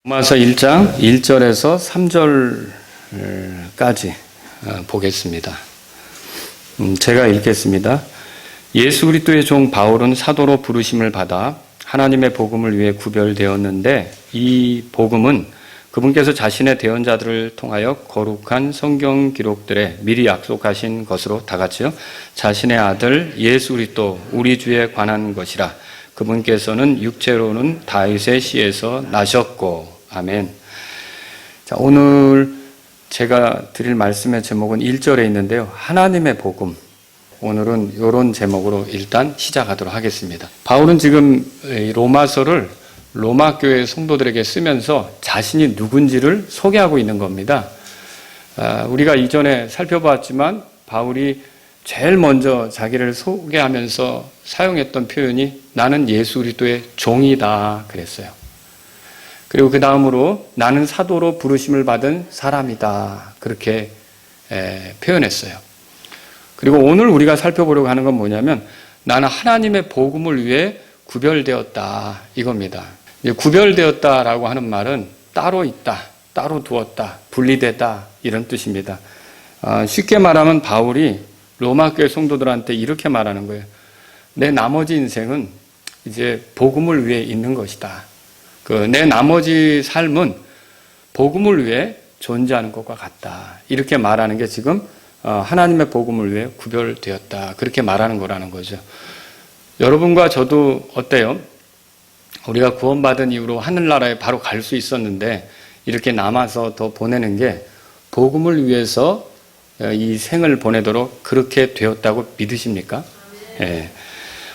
로마서 1장 1절에서 3절까지 보겠습니다. 제가 읽겠습니다. 예수 그리스도의 종 바울은 사도로 부르심을 받아 하나님의 복음을 위해 구별되었는데 이 복음은 그분께서 자신의 대언자들을 통하여 거룩한 성경 기록들에 미리 약속하신 것으로 다같이요 자신의 아들 예수 그리스도 우리 주에 관한 것이라. 그분께서는 육체로는 다윗의 씨에서 나셨고. 아멘. 자, 오늘 제가 드릴 말씀의 제목은 1절에 있는데요. 하나님의 복음. 오늘은 이런 제목으로 일단 시작하도록 하겠습니다. 바울은 지금 로마서를 로마 교회 성도들에게 쓰면서 자신이 누군지를 소개하고 있는 겁니다. 우리가 이전에 살펴봤지만 바울이 제일 먼저 자기를 소개하면서 사용했던 표현이 나는 예수 그리스도의 종이다 그랬어요. 그리고 그 다음으로 나는 사도로 부르심을 받은 사람이다 그렇게 표현했어요. 그리고 오늘 우리가 살펴보려고 하는 건 뭐냐면 나는 하나님의 복음을 위해 구별되었다 이겁니다. 구별되었다라고 하는 말은 따로 있다, 따로 두었다, 분리되다 이런 뜻입니다. 쉽게 말하면 바울이 로마 교회 성도들한테 이렇게 말하는 거예요. 내 나머지 인생은 이제 복음을 위해 있는 것이다. 내 나머지 삶은 복음을 위해 존재하는 것과 같다. 이렇게 말하는 게 지금 하나님의 복음을 위해 구별되었다. 그렇게 말하는 거라는 거죠. 여러분과 저도 어때요? 우리가 구원받은 이후로 하늘나라에 바로 갈 수 있었는데 이렇게 남아서 더 보내는 게 복음을 위해서 이 생을 보내도록 그렇게 되었다고 믿으십니까? 예.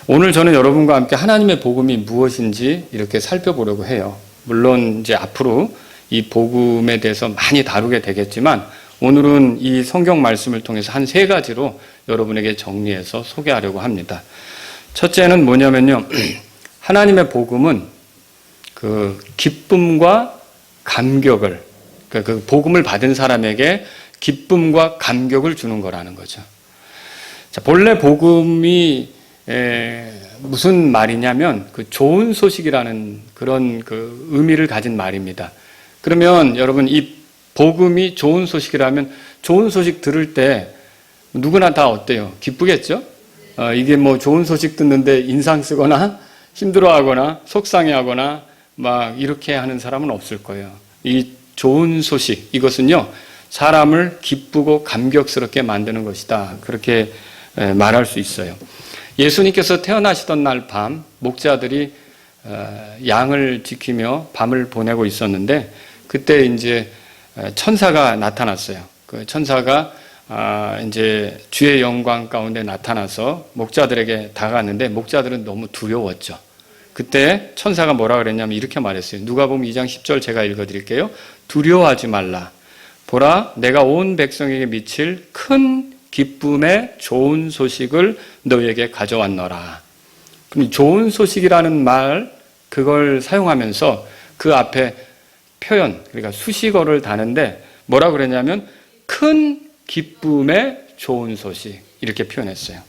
오늘 저는 여러분과 함께 하나님의 복음이 무엇인지 이렇게 살펴보려고 해요. 물론 이제 앞으로 이 복음에 대해서 많이 다루게 되겠지만 오늘은 이 성경 말씀을 통해서 한 3가지로 여러분에게 정리해서 소개하려고 합니다. 첫째는 뭐냐면요. 하나님의 복음은 그 기쁨과 감격을, 그 복음을 받은 사람에게 기쁨과 감격을 주는 거라는 거죠. 자, 본래 복음이 무슨 말이냐면 그 좋은 소식이라는 그런 그 의미를 가진 말입니다. 그러면 여러분 이 복음이 좋은 소식이라면 좋은 소식 들을 때 누구나 다 어때요? 기쁘겠죠? 이게 뭐 좋은 소식 듣는데 인상 쓰거나 힘들어하거나 속상해하거나 막 이렇게 하는 사람은 없을 거예요. 이 좋은 소식 이것은요 사람을 기쁘고 감격스럽게 만드는 것이다. 그렇게 말할 수 있어요. 예수님께서 태어나시던 날 밤 목자들이 양을 지키며 밤을 보내고 있었는데 그때 이제 천사가 나타났어요. 그 천사가 이제 주의 영광 가운데 나타나서 목자들에게 다가갔는데 목자들은 너무 두려웠죠. 그때 천사가 뭐라 그랬냐면 이렇게 말했어요. 누가복음 2장 10절 제가 읽어드릴게요. 두려워하지 말라. 보라, 내가 온 백성에게 미칠 큰 기쁨의 좋은 소식을 너에게 가져왔노라. 그럼 좋은 소식이라는 말 그걸 사용하면서 그 앞에 표현, 그러니까 수식어를 다는데 뭐라 그랬냐면 큰 기쁨의 좋은 소식 이렇게 표현했어요.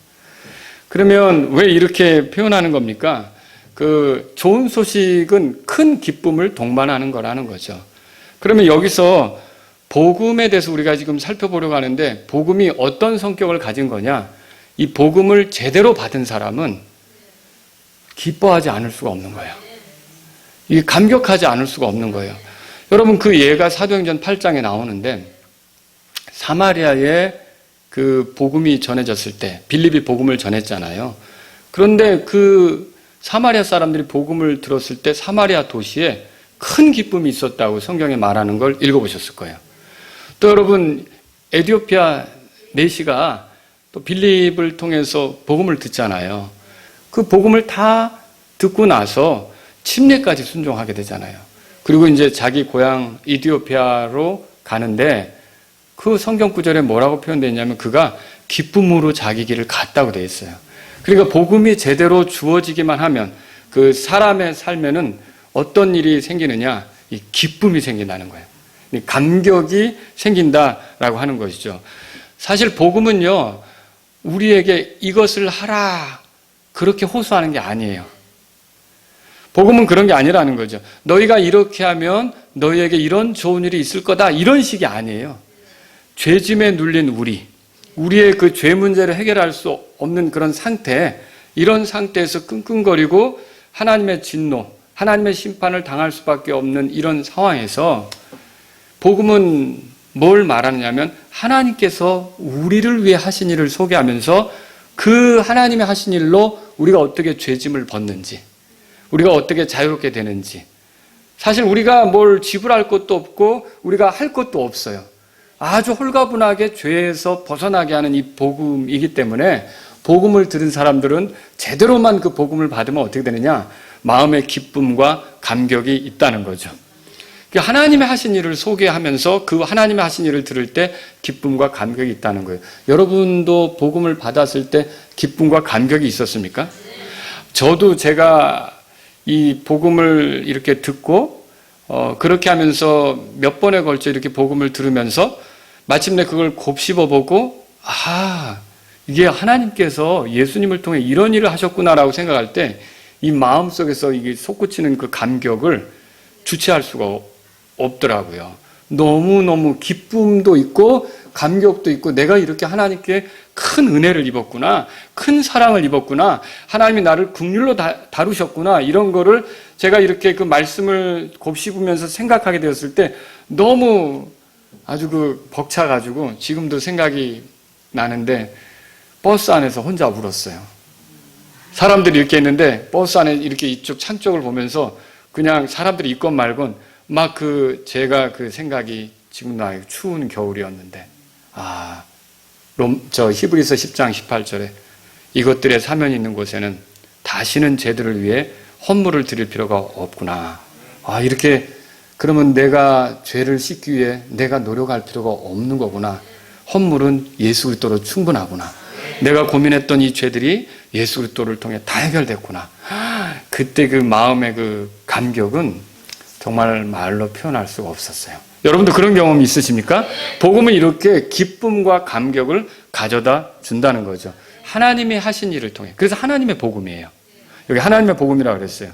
그러면 왜 이렇게 표현하는 겁니까? 그 좋은 소식은 큰 기쁨을 동반하는 거라는 거죠. 그러면 여기서 복음에 대해서 우리가 지금 살펴보려고 하는데 복음이 어떤 성격을 가진 거냐? 이 복음을 제대로 받은 사람은 기뻐하지 않을 수가 없는 거예요. 이게 감격하지 않을 수가 없는 거예요. 여러분 그 예가 사도행전 8장에 나오는데 사마리아에 그 복음이 전해졌을 때 빌립이 복음을 전했잖아요. 그런데 그 사마리아 사람들이 복음을 들었을 때 사마리아 도시에 큰 기쁨이 있었다고 성경에 말하는 걸 읽어보셨을 거예요. 또 여러분 에티오피아 내시가 또 빌립을 통해서 복음을 듣잖아요. 그 복음을 다 듣고 나서 침례까지 순종하게 되잖아요. 그리고 이제 자기 고향 에티오피아로 가는데 그 성경 구절에 뭐라고 표현되어 있냐면 그가 기쁨으로 자기 길을 갔다고 되어 있어요. 그러니까 복음이 제대로 주어지기만 하면 그 사람의 삶에는 어떤 일이 생기느냐? 이 기쁨이 생긴다는 거예요. 감격이 생긴다라고 하는 것이죠. 사실 복음은요, 우리에게 이것을 하라 그렇게 호소하는 게 아니에요. 복음은 그런 게 아니라는 거죠. 너희가 이렇게 하면 너희에게 이런 좋은 일이 있을 거다, 이런 식이 아니에요. 죄짐에 눌린 우리의 그 죄 문제를 해결할 수 없는 그런 상태, 이런 상태에서 끙끙거리고 하나님의 진노, 하나님의 심판을 당할 수밖에 없는 이런 상황에서 복음은 뭘 말하느냐면 하나님께서 우리를 위해 하신 일을 소개하면서 그 하나님의 하신 일로 우리가 어떻게 죄짐을 벗는지, 우리가 어떻게 자유롭게 되는지. 사실 우리가 뭘 지불할 것도 없고 우리가 할 것도 없어요. 아주 홀가분하게 죄에서 벗어나게 하는 이 복음이기 때문에 복음을 들은 사람들은 제대로만 그 복음을 받으면 어떻게 되느냐? 마음의 기쁨과 감격이 있다는 거죠. 하나님의 하신 일을 소개하면서 그 하나님의 하신 일을 들을 때 기쁨과 감격이 있다는 거예요. 여러분도 복음을 받았을 때 기쁨과 감격이 있었습니까? 저도 제가 이 복음을 이렇게 듣고 그렇게 하면서 몇 번에 걸쳐 이렇게 복음을 들으면서 마침내 그걸 곱씹어 보고 이게 하나님께서 예수님을 통해 이런 일을 하셨구나라고 생각할 때 이 마음속에서 이게 솟구치는 그 감격을 주체할 수가 없더라고요. 너무너무 기쁨도 있고 감격도 있고 내가 이렇게 하나님께 큰 은혜를 입었구나, 큰 사랑을 입었구나, 하나님이 나를 긍휼로 다루셨구나, 이런 거를 제가 이렇게 그 말씀을 곱씹으면서 생각하게 되었을 때 너무 아주 그 벅차가지고 지금도 생각이 나는데 버스 안에서 혼자 울었어요. 사람들이 이렇게 있는데 버스 안에 이렇게 이쪽 창 쪽을 보면서 그냥 사람들이 있건 말건 막 제가 그 생각이 지금 나요. 추운 겨울이었는데 히브리서 10장 18절에 이것들의 사면이 있는 곳에는 다시는 쟤들을 위해 헌물을 드릴 필요가 없구나. 이렇게 그러면 내가 죄를 씻기 위해 내가 노력할 필요가 없는 거구나. 헌물은 예수 그리스도로 충분하구나. 내가 고민했던 이 죄들이 예수 그리스도를 통해 다 해결됐구나. 그때 그 마음의 그 감격은 정말 말로 표현할 수가 없었어요. 여러분도 그런 경험 있으십니까? 복음은 이렇게 기쁨과 감격을 가져다 준다는 거죠. 하나님이 하신 일을 통해. 그래서 하나님의 복음이에요. 여기 하나님의 복음이라고 그랬어요.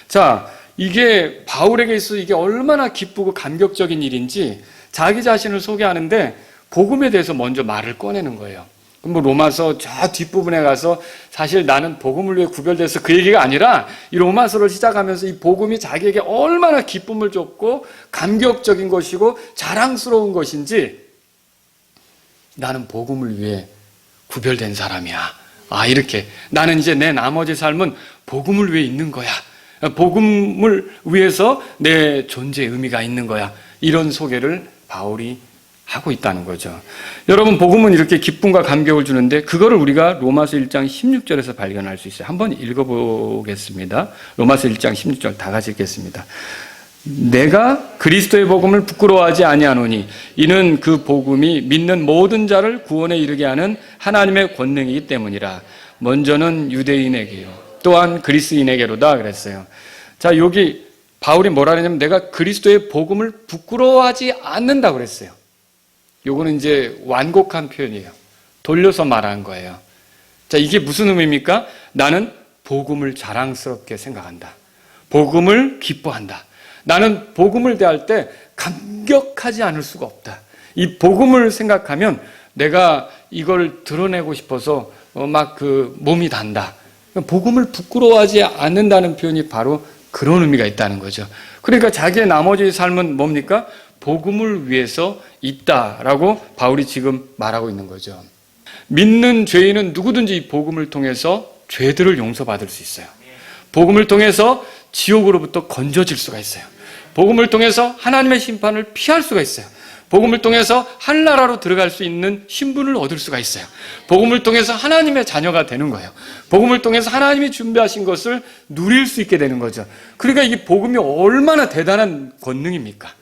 자, 이게 바울에게 있어서 이게 얼마나 기쁘고 감격적인 일인지 자기 자신을 소개하는데 복음에 대해서 먼저 말을 꺼내는 거예요. 로마서 저 뒷부분에 가서 사실 나는 복음을 위해 구별돼서 그 얘기가 아니라 이 로마서를 시작하면서 이 복음이 자기에게 얼마나 기쁨을 줬고 감격적인 것이고 자랑스러운 것인지 나는 복음을 위해 구별된 사람이야. 이렇게 나는 이제 내 나머지 삶은 복음을 위해 있는 거야. 복음을 위해서 내 존재의 의미가 있는 거야. 이런 소개를 바울이 하고 있다는 거죠. 여러분, 복음은 이렇게 기쁨과 감격을 주는데 그거를 우리가 로마서 1장 16절에서 발견할 수 있어요. 한번 읽어보겠습니다. 로마서 1장 16절 다 같이 읽겠습니다. 내가 그리스도의 복음을 부끄러워하지 아니하노니 이는 그 복음이 믿는 모든 자를 구원에 이르게 하는 하나님의 권능이기 때문이라. 먼저는 유대인에게요 또한 그리스인에게로다 그랬어요. 자, 여기 바울이 뭐라 그러냐면 내가 그리스도의 복음을 부끄러워하지 않는다고 그랬어요. 요거는 이제 완곡한 표현이에요. 돌려서 말한 거예요. 자, 이게 무슨 의미입니까? 나는 복음을 자랑스럽게 생각한다. 복음을 기뻐한다. 나는 복음을 대할 때 감격하지 않을 수가 없다. 이 복음을 생각하면 내가 이걸 드러내고 싶어서 막 몸이 단다. 복음을 부끄러워하지 않는다는 표현이 바로 그런 의미가 있다는 거죠. 그러니까 자기의 나머지 삶은 뭡니까? 복음을 위해서 있다라고 바울이 지금 말하고 있는 거죠. 믿는 죄인은 누구든지 이 복음을 통해서 죄들을 용서받을 수 있어요. 복음을 통해서 지옥으로부터 건져질 수가 있어요. 복음을 통해서 하나님의 심판을 피할 수가 있어요. 복음을 통해서 하늘나라로 들어갈 수 있는 신분을 얻을 수가 있어요. 복음을 통해서 하나님의 자녀가 되는 거예요. 복음을 통해서 하나님이 준비하신 것을 누릴 수 있게 되는 거죠. 그러니까 이 복음이 얼마나 대단한 권능입니까?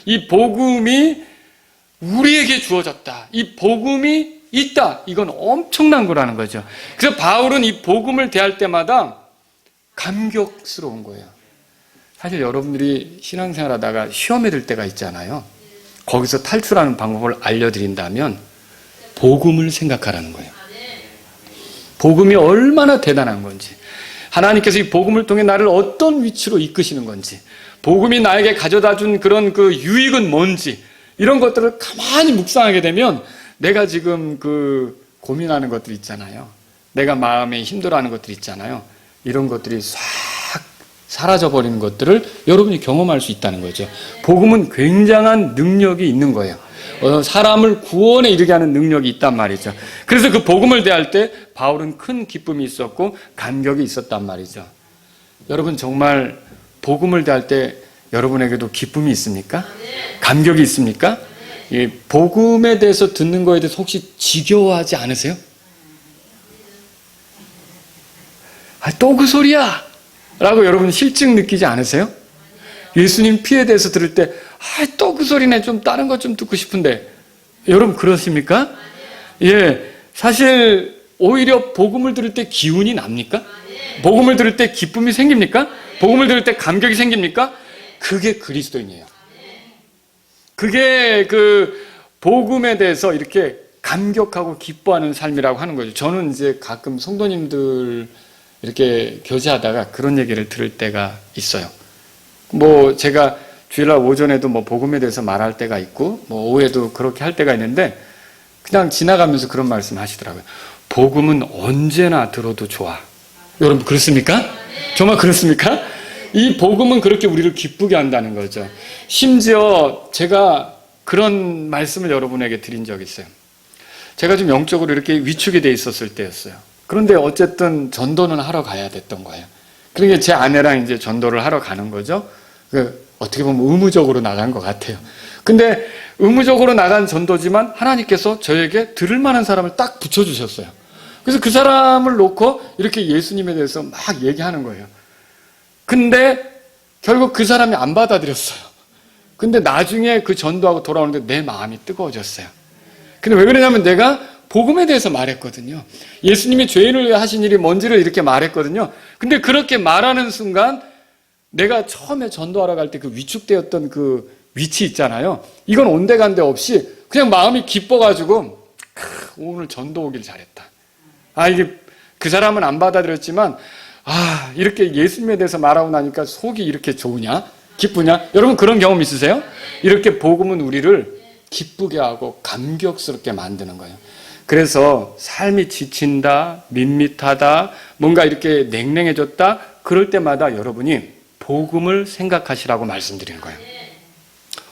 이 복음이 우리에게 주어졌다. 이 복음이 있다. 이건 엄청난 거라는 거죠. 그래서 바울은 이 복음을 대할 때마다 감격스러운 거예요. 사실 여러분들이 신앙생활 하다가 시험에 들 때가 있잖아요. 거기서 탈출하는 방법을 알려드린다면 복음을 생각하라는 거예요. 복음이 얼마나 대단한 건지. 하나님께서 이 복음을 통해 나를 어떤 위치로 이끄시는 건지, 복음이 나에게 가져다 준 그런 그 유익은 뭔지, 이런 것들을 가만히 묵상하게 되면 내가 지금 고민하는 것들 있잖아요. 내가 마음에 힘들어하는 것들 있잖아요. 이런 것들이 싹 사라져버리는 것들을 여러분이 경험할 수 있다는 거죠. 복음은 굉장한 능력이 있는 거예요. 사람을 구원에 이르게 하는 능력이 있단 말이죠. 그래서 그 복음을 대할 때 바울은 큰 기쁨이 있었고 감격이 있었단 말이죠. 여러분 정말 복음을 대할 때 여러분에게도 기쁨이 있습니까? 감격이 있습니까? 이 복음에 대해서 듣는 거에 대해서 혹시 지겨워하지 않으세요? 또 그 소리야! 라고 여러분 실증 느끼지 않으세요? 예수님 피에 대해서 들을 때 또 그 소리네, 좀 다른 것 좀 듣고 싶은데, 여러분 그러십니까? 예, 사실 오히려 복음을 들을 때 기운이 납니까? 복음을 들을 때 기쁨이 생깁니까? 복음을 들을 때 감격이 생깁니까? 그게 그리스도인이에요. 그게 복음에 대해서 이렇게 감격하고 기뻐하는 삶이라고 하는 거죠. 저는 이제 가끔 성도님들 이렇게 교제하다가 그런 얘기를 들을 때가 있어요. 제가 주일날 오전에도 복음에 대해서 말할 때가 있고, 오후에도 그렇게 할 때가 있는데, 그냥 지나가면서 그런 말씀 하시더라고요. 복음은 언제나 들어도 좋아. 여러분, 그렇습니까? 정말 그렇습니까? 이 복음은 그렇게 우리를 기쁘게 한다는 거죠. 심지어 제가 그런 말씀을 여러분에게 드린 적이 있어요. 제가 좀 영적으로 이렇게 위축이 돼 있었을 때였어요. 그런데 어쨌든 전도는 하러 가야 됐던 거예요. 그러니까 제 아내랑 이제 전도를 하러 가는 거죠. 어떻게 보면 의무적으로 나간 것 같아요. 근데 의무적으로 나간 전도지만 하나님께서 저에게 들을 만한 사람을 딱 붙여주셨어요. 그래서 그 사람을 놓고 이렇게 예수님에 대해서 막 얘기하는 거예요. 근데 결국 그 사람이 안 받아들였어요. 근데 나중에 그 전도하고 돌아오는데 내 마음이 뜨거워졌어요. 근데 왜 그러냐면 내가 복음에 대해서 말했거든요. 예수님이 죄인을 위해 하신 일이 뭔지를 이렇게 말했거든요. 근데 그렇게 말하는 순간 내가 처음에 전도하러 갈 때 그 위축되었던 그 위치 있잖아요. 이건 온데간데 없이 그냥 마음이 기뻐가지고 오늘 전도 오길 잘했다. 이게 그 사람은 안 받아들였지만 이렇게 예수님에 대해서 말하고 나니까 속이 이렇게 좋으냐? 기쁘냐? 여러분 그런 경험 있으세요? 이렇게 복음은 우리를 기쁘게 하고 감격스럽게 만드는 거예요. 그래서 삶이 지친다, 밋밋하다, 뭔가 이렇게 냉랭해졌다, 그럴 때마다 여러분이 복음을 생각하시라고 말씀드리는 거예요.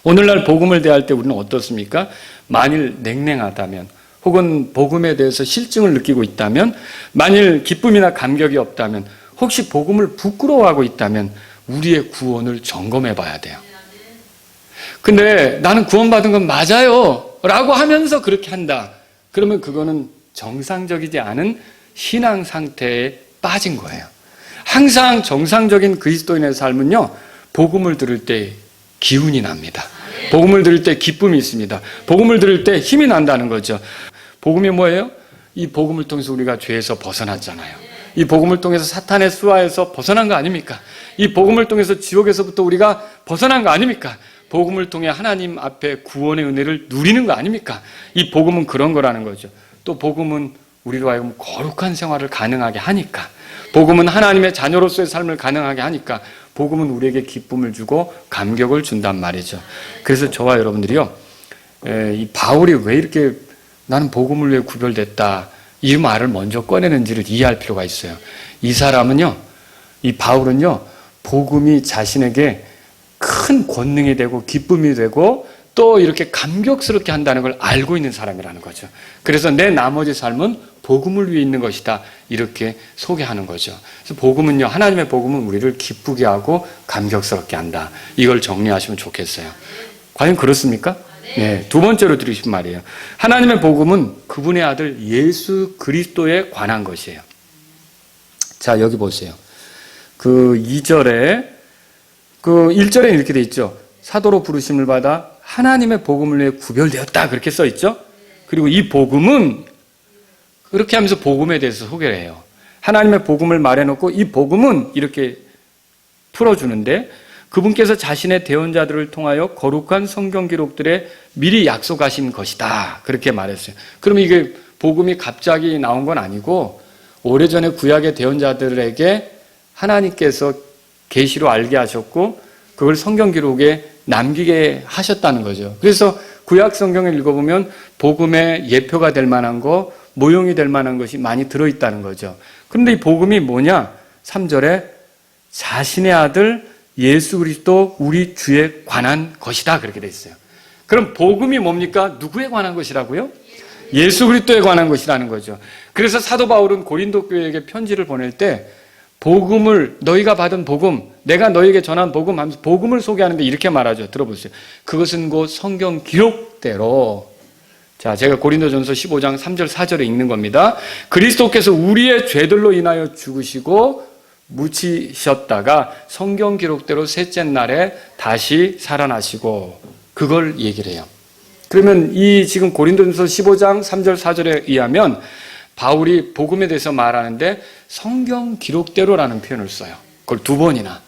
오늘날 복음을 대할 때 우리는 어떻습니까? 만일 냉랭하다면, 혹은 복음에 대해서 실증을 느끼고 있다면, 만일 기쁨이나 감격이 없다면, 혹시 복음을 부끄러워하고 있다면 우리의 구원을 점검해 봐야 돼요. 근데 나는 구원받은 건 맞아요 라고 하면서 그렇게 한다. 그러면 그거는 정상적이지 않은 신앙 상태에 빠진 거예요. 항상 정상적인 그리스도인의 삶은요, 복음을 들을 때 기운이 납니다. 복음을 들을 때 기쁨이 있습니다. 복음을 들을 때 힘이 난다는 거죠. 복음이 뭐예요? 이 복음을 통해서 우리가 죄에서 벗어났잖아요. 이 복음을 통해서 사탄의 수하에서 벗어난 거 아닙니까? 이 복음을 통해서 지옥에서부터 우리가 벗어난 거 아닙니까? 복음을 통해 하나님 앞에 구원의 은혜를 누리는 거 아닙니까? 이 복음은 그런 거라는 거죠. 또 복음은 우리로 하여금 거룩한 생활을 가능하게 하니까, 복음은 하나님의 자녀로서의 삶을 가능하게 하니까, 복음은 우리에게 기쁨을 주고 감격을 준단 말이죠. 그래서 저와 여러분들이요, 이 바울이 왜 이렇게 나는 복음을 위해 구별됐다, 이 말을 먼저 꺼내는지를 이해할 필요가 있어요. 이 사람은요, 이 바울은요, 복음이 자신에게 큰 권능이 되고 기쁨이 되고 또 이렇게 감격스럽게 한다는 걸 알고 있는 사람이라는 거죠. 그래서 내 나머지 삶은 복음을 위해 있는 것이다, 이렇게 소개하는 거죠. 그래서 복음은요, 하나님의 복음은 우리를 기쁘게 하고 감격스럽게 한다. 이걸 정리하시면 좋겠어요. 과연 그렇습니까? 네, 두 번째로 드리신 말이에요. 하나님의 복음은 그분의 아들 예수 그리스도에 관한 것이에요. 자, 여기 보세요. 2절에 1절에 이렇게 돼 있죠. 사도로 부르심을 받아 하나님의 복음을 위해 구별되었다, 그렇게 써 있죠. 그리고 이 복음은, 그렇게 하면서 복음에 대해서 소개를 해요. 하나님의 복음을 말해놓고 이 복음은 이렇게 풀어주는데, 그분께서 자신의 대언자들을 통하여 거룩한 성경 기록들에 미리 약속하신 것이다, 그렇게 말했어요. 그러면 이게 복음이 갑자기 나온 건 아니고 오래전에 구약의 대언자들에게 하나님께서 계시로 알게 하셨고 그걸 성경 기록에 남기게 하셨다는 거죠. 그래서 구약 성경을 읽어보면 복음의 예표가 될 만한 거, 모형이 될 만한 것이 많이 들어있다는 거죠. 그런데 이 복음이 뭐냐? 3절에 자신의 아들 예수 그리스도 우리 주에 관한 것이다 그렇게 돼 있어요. 그럼 복음이 뭡니까? 누구에 관한 것이라고요? 예수 그리스도에 관한 것이라는 거죠. 그래서 사도 바울은 고린도 교회에게 편지를 보낼 때 복음을, 너희가 받은 복음, 내가 너희에게 전한 복음 하면서 복음을 소개하는데 이렇게 말하죠. 들어보세요. 그것은 곧 성경 기록대로, 자, 제가 고린도전서 15장 3절 4절에 읽는 겁니다. 그리스도께서 우리의 죄들로 인하여 죽으시고 묻히셨다가 성경 기록대로 셋째 날에 다시 살아나시고, 그걸 얘기를 해요. 그러면 이 지금 고린도전서 15장 3절 4절에 의하면 바울이 복음에 대해서 말하는데 성경 기록대로라는 표현을 써요. 그걸 2번이나.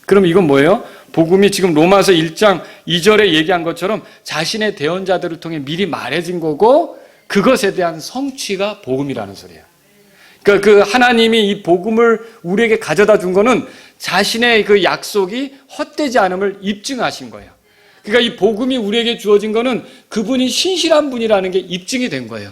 그럼 이건 뭐예요? 복음이 지금 로마서 1장 2절에 얘기한 것처럼 자신의 대언자들을 통해 미리 말해진 거고 그것에 대한 성취가 복음이라는 소리예요. 그러니까 그 하나님이 이 복음을 우리에게 가져다 준 거는 자신의 그 약속이 헛되지 않음을 입증하신 거예요. 그러니까 이 복음이 우리에게 주어진 거는 그분이 신실한 분이라는 게 입증이 된 거예요.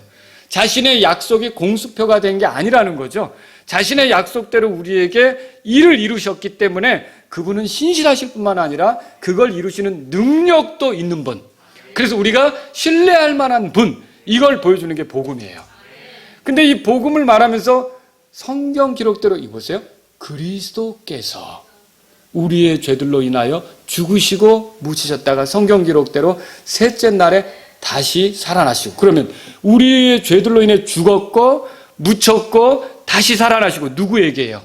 자신의 약속이 공수표가 된 게 아니라는 거죠. 자신의 약속대로 우리에게 일을 이루셨기 때문에 그분은 신실하실 뿐만 아니라 그걸 이루시는 능력도 있는 분. 그래서 우리가 신뢰할 만한 분, 이걸 보여주는 게 복음이에요. 근데 이 복음을 말하면서 성경 기록대로 이보세요. 그리스도께서 우리의 죄들로 인하여 죽으시고 묻히셨다가 성경 기록대로 셋째 날에 다시 살아나시고, 그러면 우리의 죄들로 인해 죽었고 묻혔고 다시 살아나시고, 누구에게요?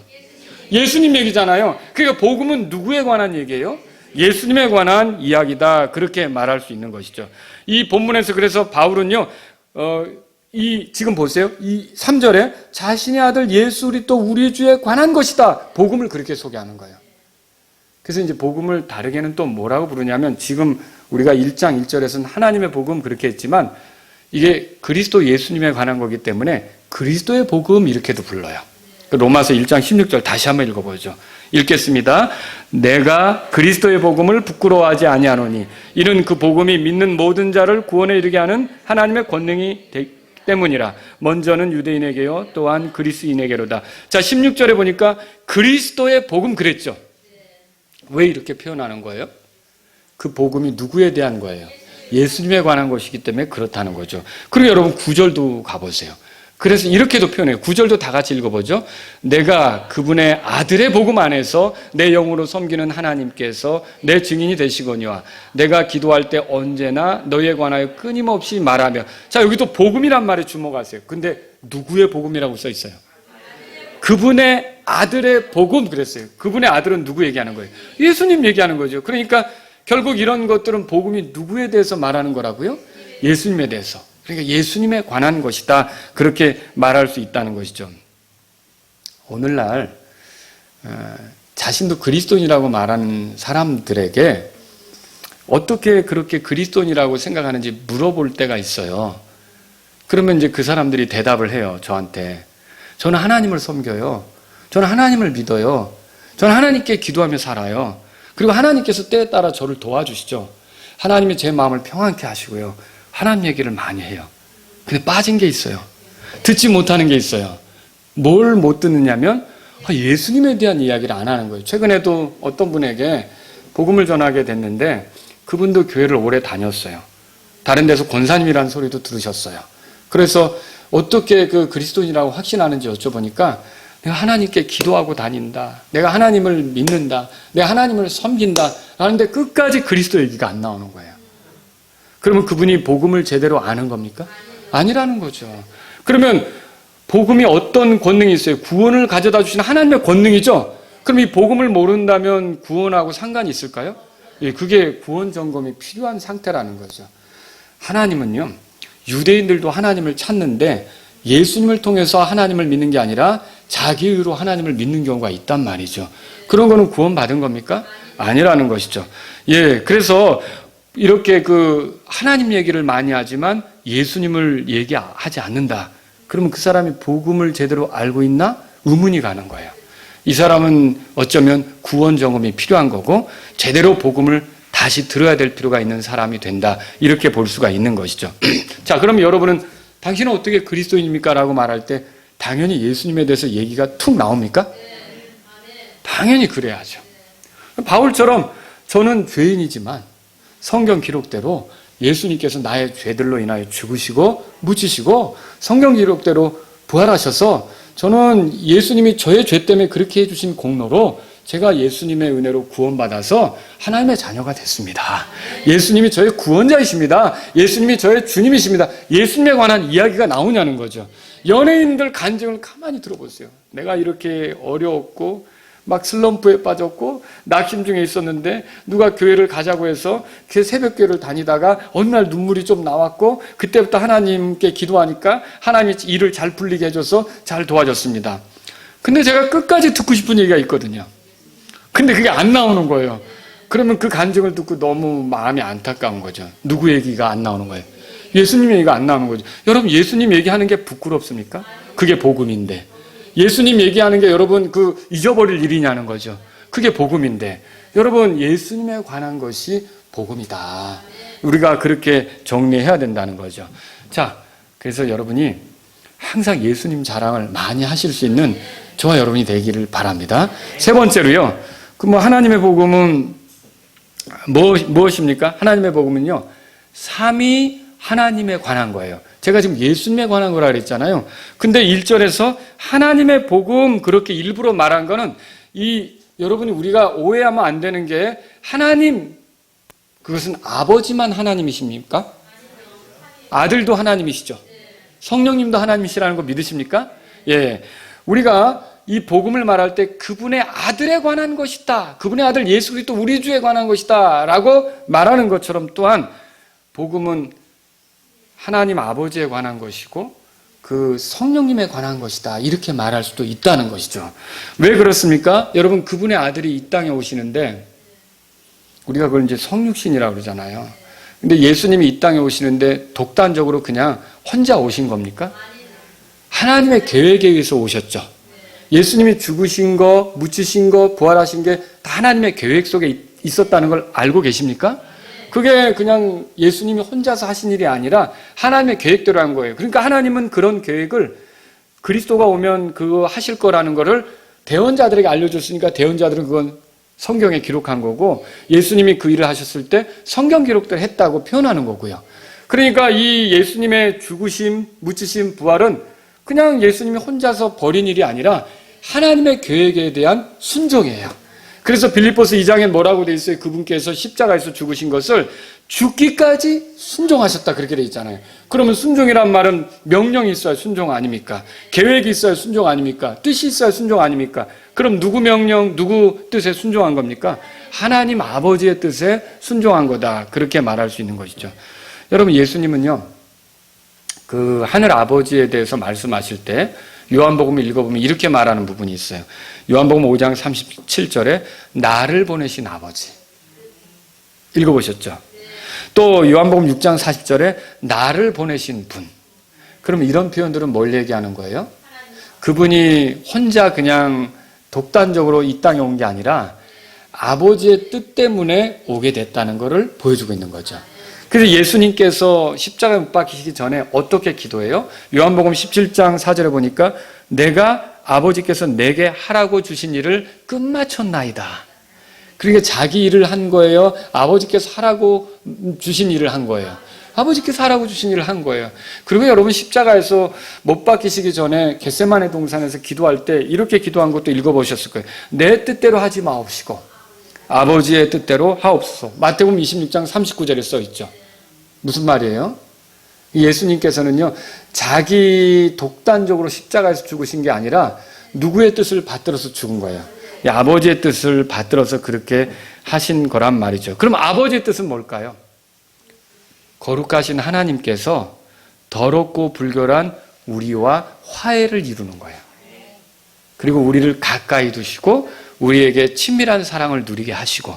예수님 얘기잖아요. 그러니까 복음은 누구에 관한 얘기예요? 예수님에 관한 이야기다, 그렇게 말할 수 있는 것이죠. 이 본문에서 그래서 바울은요, 지금 보세요. 이 3절에 자신의 아들 예수 그리스도 우리 주에 관한 것이다, 복음을 그렇게 소개하는 거예요. 그래서 이제 복음을 다르게는 또 뭐라고 부르냐면, 지금 우리가 1장 1절에서는 하나님의 복음 그렇게 했지만 이게 그리스도 예수님에 관한 거기 때문에 그리스도의 복음 이렇게도 불러요. 로마서 1장 16절 다시 한번 읽어보죠. 읽겠습니다. 내가 그리스도의 복음을 부끄러워하지 아니하노니 이는 그 복음이 믿는 모든 자를 구원에 이르게 하는 하나님의 권능이 때문이라. 먼저는 유대인에게요 또한 그리스인에게로다. 자, 16절에 보니까 그리스도의 복음 그랬죠. 왜 이렇게 표현하는 거예요? 그 복음이 누구에 대한 거예요? 예수님에 관한 것이기 때문에 그렇다는 거죠. 그리고 여러분 9절도 가보세요. 그래서 이렇게도 표현해요. 9절도 다 같이 읽어보죠. 내가 그분의 아들의 복음 안에서 내 영으로 섬기는 하나님께서 내 증인이 되시거니와 내가 기도할 때 언제나 너희에 관하여 끊임없이 말하며. 자, 여기 또 복음이란 말에 주목하세요. 근데 누구의 복음이라고 써 있어요? 그분의 아들의 복음 그랬어요. 그분의 아들은 누구 얘기하는 거예요? 예수님 얘기하는 거죠. 그러니까 결국 이런 것들은 복음이 누구에 대해서 말하는 거라고요? 예수님에 대해서. 그러니까 예수님에 관한 것이다, 그렇게 말할 수 있다는 것이죠. 오늘날 자신도 그리스도인이라고 말하는 사람들에게 어떻게 그렇게 그리스도인이라고 생각하는지 물어볼 때가 있어요. 그러면 이제 그 사람들이 대답을 해요. 저한테. 저는 하나님을 섬겨요. 저는 하나님을 믿어요. 저는 하나님께 기도하며 살아요. 그리고 하나님께서 때에 따라 저를 도와주시죠. 하나님이 제 마음을 평안케 하시고요. 하나님 얘기를 많이 해요. 근데 빠진 게 있어요. 듣지 못하는 게 있어요. 뭘 못 듣느냐면 예수님에 대한 이야기를 안 하는 거예요. 최근에도 어떤 분에게 복음을 전하게 됐는데 그분도 교회를 오래 다녔어요. 다른 데서 권사님이라는 소리도 들으셨어요. 그래서 어떻게 그 그리스도인이라고 확신하는지 여쭤보니까 내가 하나님께 기도하고 다닌다, 내가 하나님을 믿는다, 내가 하나님을 섬긴다 하는데 끝까지 그리스도 얘기가 안 나오는 거예요. 그러면 그분이 복음을 제대로 아는 겁니까? 아니라는 거죠. 그러면 복음이 어떤 권능이 있어요? 구원을 가져다 주시는 하나님의 권능이죠. 그럼 이 복음을 모른다면 구원하고 상관이 있을까요? 예, 그게 구원 점검이 필요한 상태라는 거죠. 하나님은요, 유대인들도 하나님을 찾는데 예수님을 통해서 하나님을 믿는 게 아니라 자기 의로 하나님을 믿는 경우가 있단 말이죠. 그런 거는 구원받은 겁니까? 아니라는 것이죠. 예, 그래서 이렇게 그 하나님 얘기를 많이 하지만 예수님을 얘기하지 않는다. 그러면 그 사람이 복음을 제대로 알고 있나? 의문이 가는 거예요. 이 사람은 어쩌면 구원 경험이 필요한 거고 제대로 복음을 다시 들어야 될 필요가 있는 사람이 된다. 이렇게 볼 수가 있는 것이죠. 자, 그럼 여러분은 당신은 어떻게 그리스도인입니까? 라고 말할 때 당연히 예수님에 대해서 얘기가 툭 나옵니까? 당연히 그래야죠. 바울처럼 저는 죄인이지만 성경 기록대로 예수님께서 나의 죄들로 인하여 죽으시고 묻히시고 성경 기록대로 부활하셔서 저는 예수님이 저의 죄 때문에 그렇게 해주신 공로로 제가 예수님의 은혜로 구원받아서 하나님의 자녀가 됐습니다. 예수님이 저의 구원자이십니다. 예수님이 저의 주님이십니다. 예수님에 관한 이야기가 나오냐는 거죠. 연예인들 간증을 가만히 들어보세요. 내가 이렇게 어려웠고 막 슬럼프에 빠졌고 낙심 중에 있었는데 누가 교회를 가자고 해서 그 새벽교회를 다니다가 어느 날 눈물이 좀 나왔고 그때부터 하나님께 기도하니까 하나님이 일을 잘 풀리게 해줘서 잘 도와줬습니다. 근데 제가 끝까지 듣고 싶은 얘기가 있거든요. 근데 그게 안 나오는 거예요. 그러면 그 간증을 듣고 너무 마음이 안타까운 거죠. 누구 얘기가 안 나오는 거예요? 예수님 얘기가 안 나오는 거죠. 여러분, 예수님 얘기하는 게 부끄럽습니까? 그게 복음인데. 예수님 얘기하는 게 여러분 그 잊어버릴 일이냐는 거죠. 그게 복음인데. 여러분, 예수님에 관한 것이 복음이다. 우리가 그렇게 정리해야 된다는 거죠. 자, 그래서 여러분이 항상 예수님 자랑을 많이 하실 수 있는 저와 여러분이 되기를 바랍니다. 세 번째로요. 하나님의 복음은 무엇입니까? 하나님의 복음은요. 삼위 하나님에 관한 거예요. 제가 지금 예수님에 관한 거라 그랬잖아요. 근데 1절에서 하나님의 복음 그렇게 일부러 말한 거는 여러분이 우리가 오해하면 안 되는 게 하나님 그것은 아버지만 하나님이십니까? 아들도 하나님이시죠. 성령님도 하나님이시라는 거 믿으십니까? 예. 우리가 이 복음을 말할 때 그분의 아들에 관한 것이다. 그분의 아들 예수 그리스도 우리 주에 관한 것이다. 라고 말하는 것처럼 또한 복음은 하나님 아버지에 관한 것이고 그 성령님에 관한 것이다. 이렇게 말할 수도 있다는 것이죠. 왜 그렇습니까? 여러분, 그분의 아들이 이 땅에 오시는데 우리가 그걸 이제 성육신이라고 그러잖아요. 근데 예수님이 이 땅에 오시는데 독단적으로 그냥 혼자 오신 겁니까? 하나님의 계획에 의해서 오셨죠. 예수님이 죽으신 거, 묻히신 거, 부활하신 게 다 하나님의 계획 속에 있었다는 걸 알고 계십니까? 그게 그냥 예수님이 혼자서 하신 일이 아니라 하나님의 계획대로 한 거예요. 그러니까 하나님은 그런 계획을 그리스도가 오면 그거 하실 거라는 거를 대언자들에게 알려줬으니까 대언자들은 그건 성경에 기록한 거고 예수님이 그 일을 하셨을 때 성경 기록대로 했다고 표현하는 거고요. 그러니까 이 예수님의 죽으심, 묻히심, 부활은 그냥 예수님이 혼자서 벌인 일이 아니라 하나님의 계획에 대한 순종이에요. 그래서 빌립보서 2장에 뭐라고 돼 있어요? 그분께서 십자가에서 죽으신 것을 죽기까지 순종하셨다 그렇게 돼 있잖아요. 그러면 순종이란 말은 명령이 있어야 순종 아닙니까? 계획이 있어야 순종 아닙니까? 뜻이 있어야 순종 아닙니까? 그럼 누구 명령, 누구 뜻에 순종한 겁니까? 하나님 아버지의 뜻에 순종한 거다. 그렇게 말할 수 있는 것이죠. 여러분, 예수님은요, 그 하늘 아버지에 대해서 말씀하실 때 요한복음을 읽어보면 이렇게 말하는 부분이 있어요. 요한복음 5장 37절에 나를 보내신 아버지. 읽어보셨죠? 또 요한복음 6장 40절에 나를 보내신 분. 그럼 이런 표현들은 뭘 얘기하는 거예요? 그분이 혼자 그냥 독단적으로 이 땅에 온 게 아니라 아버지의 뜻 때문에 오게 됐다는 것을 보여주고 있는 거죠. 그래서 예수님께서 십자가에 못 박히시기 전에 어떻게 기도해요? 요한복음 17장 4절에 보니까 내가 아버지께서 내게 하라고 주신 일을 끝마쳤나이다. 그러니까 자기 일을 한 거예요? 아버지께서 하라고 주신 일을 한 거예요? 아버지께서 하라고 주신 일을 한 거예요. 그리고 여러분 십자가에서 못 박히시기 전에 겟세마네 동산에서 기도할 때 이렇게 기도한 것도 읽어보셨을 거예요. 내 뜻대로 하지 마옵시고 아버지의 뜻대로 하옵소서. 마태복음 26장 39절에 써 있죠. 무슨 말이에요? 예수님께서는요, 자기 독단적으로 십자가에서 죽으신 게 아니라 누구의 뜻을 받들어서 죽은 거예요. 아버지의 뜻을 받들어서 그렇게 하신 거란 말이죠. 그럼 아버지의 뜻은 뭘까요? 거룩하신 하나님께서 더럽고 불결한 우리와 화해를 이루는 거예요. 그리고 우리를 가까이 두시고 우리에게 친밀한 사랑을 누리게 하시고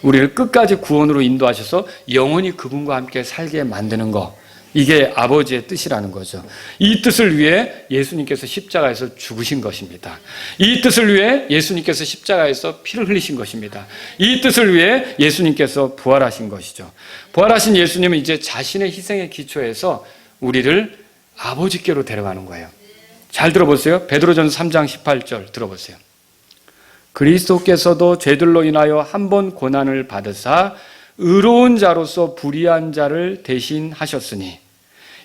우리를 끝까지 구원으로 인도하셔서 영원히 그분과 함께 살게 만드는 거. 이게 아버지의 뜻이라는 거죠. 이 뜻을 위해 예수님께서 십자가에서 죽으신 것입니다. 이 뜻을 위해 예수님께서 십자가에서 피를 흘리신 것입니다. 이 뜻을 위해 예수님께서 부활하신 것이죠. 부활하신 예수님은 이제 자신의 희생의 기초에서 우리를 아버지께로 데려가는 거예요. 잘 들어보세요. 베드로전서 3장 18절 들어보세요. 그리스도께서도 죄들로 인하여 한 번 고난을 받으사 의로운 자로서 불의한 자를 대신하셨으니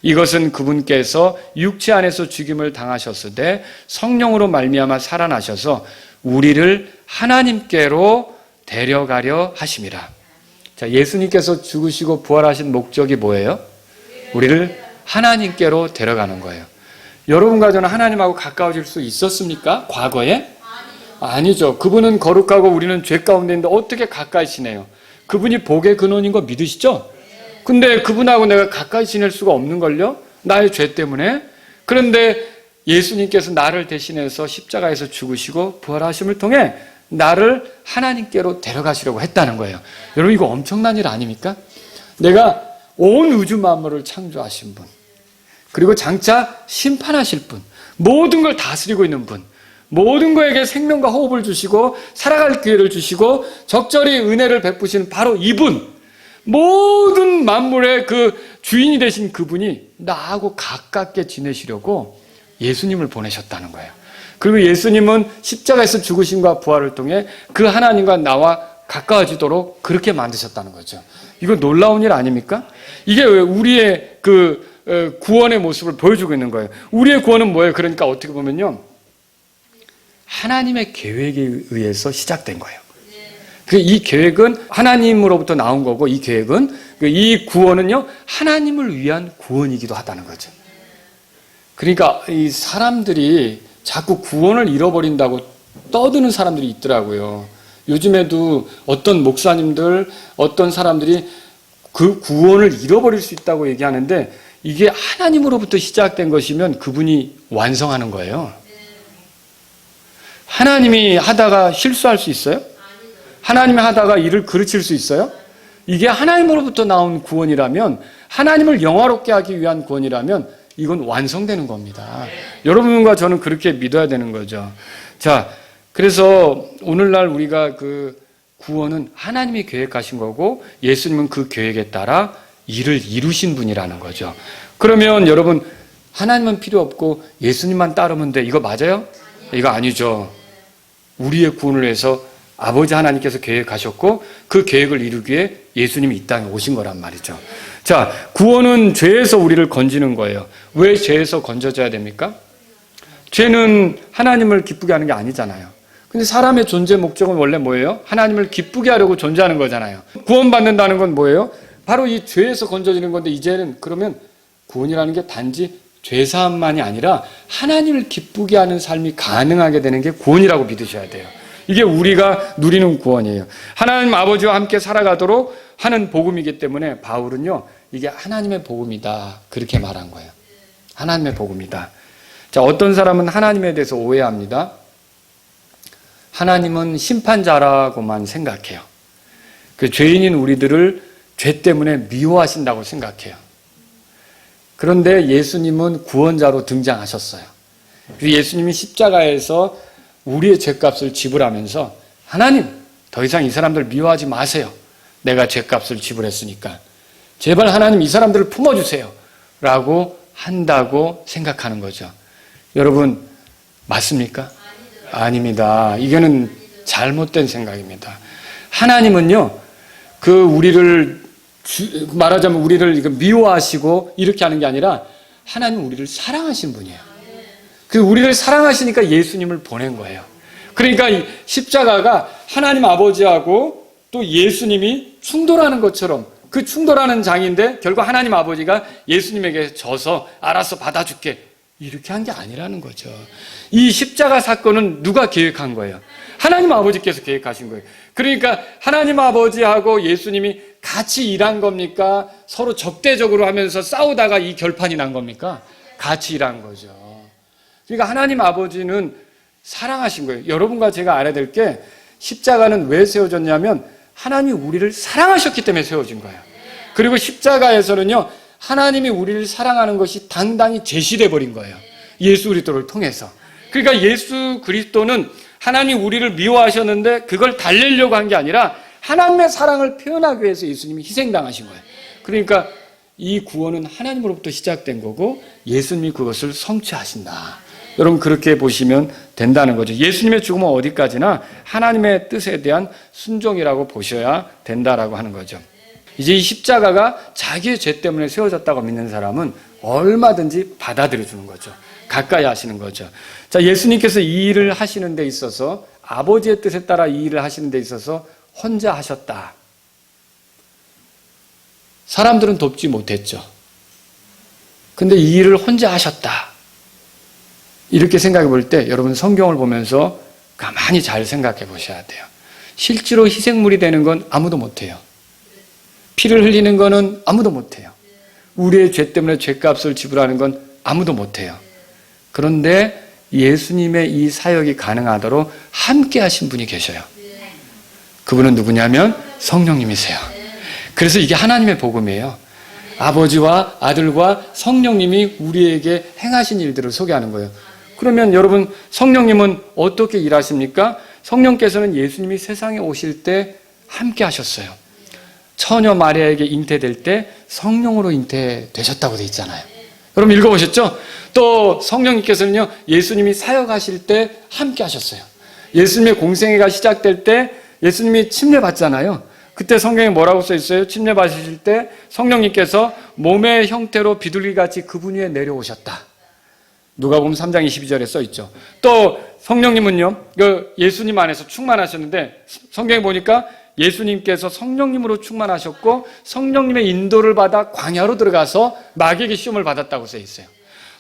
이것은 그분께서 육체 안에서 죽임을 당하셨으되 성령으로 말미암아 살아나셔서 우리를 하나님께로 데려가려 하심이라. 자, 예수님께서 죽으시고 부활하신 목적이 뭐예요? 우리를 하나님께로 데려가는 거예요. 여러분과 저는 하나님하고 가까워질 수 있었습니까? 과거에? 아니죠. 그분은 거룩하고 우리는 죄 가운데 있는데 어떻게 가까이 지내요? 그분이 복의 근원인 거 믿으시죠? 근데 그분하고 내가 가까이 지낼 수가 없는걸요? 나의 죄 때문에. 그런데 예수님께서 나를 대신해서 십자가에서 죽으시고 부활하심을 통해 나를 하나님께로 데려가시려고 했다는 거예요. 여러분, 이거 엄청난 일 아닙니까? 내가 온 우주 만물을 창조하신 분, 그리고 장차 심판하실 분, 모든 걸 다스리고 있는 분, 모든 것에게 생명과 호흡을 주시고 살아갈 기회를 주시고 적절히 은혜를 베푸시는 바로 이분, 모든 만물의 그 주인이 되신 그분이 나하고 가깝게 지내시려고 예수님을 보내셨다는 거예요. 그리고 예수님은 십자가에서 죽으심과 부활을 통해 그 하나님과 나와 가까워지도록 그렇게 만드셨다는 거죠. 이거 놀라운 일 아닙니까? 이게 우리의 그 구원의 모습을 보여주고 있는 거예요. 우리의 구원은 뭐예요? 그러니까 어떻게 보면요, 하나님의 계획에 의해서 시작된 거예요. 이 계획은 하나님으로부터 나온 거고, 이 계획은, 이 구원은요, 하나님을 위한 구원이기도 하다는 거죠. 그러니까 이 사람들이 자꾸 구원을 잃어버린다고 떠드는 사람들이 있더라고요. 요즘에도 어떤 목사님들, 어떤 사람들이 그 구원을 잃어버릴 수 있다고 얘기하는데, 이게 하나님으로부터 시작된 것이면 그분이 완성하는 거예요. 하나님이 하다가 실수할 수 있어요? 하나님이 하다가 일을 그르칠 수 있어요? 이게 하나님으로부터 나온 구원이라면, 하나님을 영화롭게 하기 위한 구원이라면 이건 완성되는 겁니다. 여러분과 저는 그렇게 믿어야 되는 거죠. 자, 그래서 오늘날 우리가 그 구원은 하나님이 계획하신 거고 예수님은 그 계획에 따라 일을 이루신 분이라는 거죠. 그러면 여러분, 하나님은 필요 없고 예수님만 따르면 돼, 이거 맞아요? 이거 아니죠. 우리의 구원을 위해서 아버지 하나님께서 계획하셨고 그 계획을 이루기 위해 예수님이 이 땅에 오신 거란 말이죠. 자, 구원은 죄에서 우리를 건지는 거예요. 왜 죄에서 건져져야 됩니까? 죄는 하나님을 기쁘게 하는 게 아니잖아요. 근데 사람의 존재 목적은 원래 뭐예요? 하나님을 기쁘게 하려고 존재하는 거잖아요. 구원받는다는 건 뭐예요? 바로 이 죄에서 건져지는 건데, 이제는 그러면 구원이라는 게 단지 죄사함만이 아니라 하나님을 기쁘게 하는 삶이 가능하게 되는 게 구원이라고 믿으셔야 돼요. 이게 우리가 누리는 구원이에요. 하나님 아버지와 함께 살아가도록 하는 복음이기 때문에 바울은요, 이게 하나님의 복음이다, 그렇게 말한 거예요. 하나님의 복음이다. 자, 어떤 사람은 하나님에 대해서 오해합니다. 하나님은 심판자라고만 생각해요. 그 죄인인 우리들을 죄 때문에 미워하신다고 생각해요. 그런데 예수님은 구원자로 등장하셨어요. 예수님이 십자가에서 우리의 죄값을 지불하면서, 하나님, 더 이상 이 사람들 미워하지 마세요. 내가 죄값을 지불했으니까. 제발 하나님 이 사람들을 품어주세요. 라고 한다고 생각하는 거죠. 여러분, 맞습니까? 아닙니다. 이거는 잘못된 생각입니다. 하나님은요, 우리를 말하자면 우리를 미워하시고 이렇게 하는 게 아니라, 하나님은 우리를 사랑하신 분이에요. 우리를 사랑하시니까 예수님을 보낸 거예요. 그러니까 이 십자가가 하나님 아버지하고 또 예수님이 충돌하는 것처럼, 그 충돌하는 장인데 결국 하나님 아버지가 예수님에게 져서 알아서 받아줄게, 이렇게 한 게 아니라는 거죠. 이 십자가 사건은 누가 계획한 거예요? 하나님 아버지께서 계획하신 거예요. 그러니까 하나님 아버지하고 예수님이 같이 일한 겁니까? 서로 적대적으로 하면서 싸우다가 이 결판이 난 겁니까? 같이 일한 거죠. 그러니까 하나님 아버지는 사랑하신 거예요. 여러분과 제가 알아야 될 게, 십자가는 왜 세워졌냐면 하나님이 우리를 사랑하셨기 때문에 세워진 거예요. 그리고 십자가에서는요, 하나님이 우리를 사랑하는 것이 당당히 제시돼 버린 거예요. 예수 그리스도를 통해서. 그러니까 예수 그리스도는 하나님이 우리를 미워하셨는데 그걸 달래려고 한 게 아니라 하나님의 사랑을 표현하기 위해서 예수님이 희생당하신 거예요. 그러니까 이 구원은 하나님으로부터 시작된 거고 예수님이 그것을 성취하신다. 여러분 그렇게 보시면 된다는 거죠. 예수님의 죽음은 어디까지나 하나님의 뜻에 대한 순종이라고 보셔야 된다라고 하는 거죠. 이제 이 십자가가 자기의 죄 때문에 세워졌다고 믿는 사람은 얼마든지 받아들여 주는 거죠. 가까이 하시는 거죠. 자, 예수님께서 이 일을 하시는 데 있어서 아버지의 뜻에 따라 이 일을 하시는 데 있어서 혼자 하셨다. 사람들은 돕지 못했죠. 근데 이 일을 혼자 하셨다. 이렇게 생각해 볼 때 여러분 성경을 보면서 가만히 잘 생각해 보셔야 돼요. 실제로 희생물이 되는 건 아무도 못해요. 피를 흘리는 거는 아무도 못해요. 우리의 죄 때문에 죄값을 지불하는 건 아무도 못해요. 그런데 예수님의 이 사역이 가능하도록 함께 하신 분이 계셔요. 그분은 누구냐면 성령님이세요. 그래서 이게 하나님의 복음이에요. 아버지와 아들과 성령님이 우리에게 행하신 일들을 소개하는 거예요. 그러면 여러분 성령님은 어떻게 일하십니까? 성령께서는 예수님이 세상에 오실 때 함께 하셨어요. 처녀 마리아에게 잉태될 때 성령으로 잉태되셨다고 돼 있잖아요. 여러분 읽어보셨죠? 또 성령님께서는요 예수님이 사역하실 때 함께 하셨어요. 예수님의 공생애가 시작될 때 예수님이 침례받잖아요. 그때 성경에 뭐라고 써 있어요? 침례받으실 때 성령님께서 몸의 형태로 비둘기같이 그분 위에 내려오셨다. 누가복음 3장 22절에 써 있죠. 또 성령님은요 예수님 안에서 충만하셨는데 성경에 보니까 예수님께서 성령님으로 충만하셨고 성령님의 인도를 받아 광야로 들어가서 마귀에게 시험을 받았다고 써 있어요.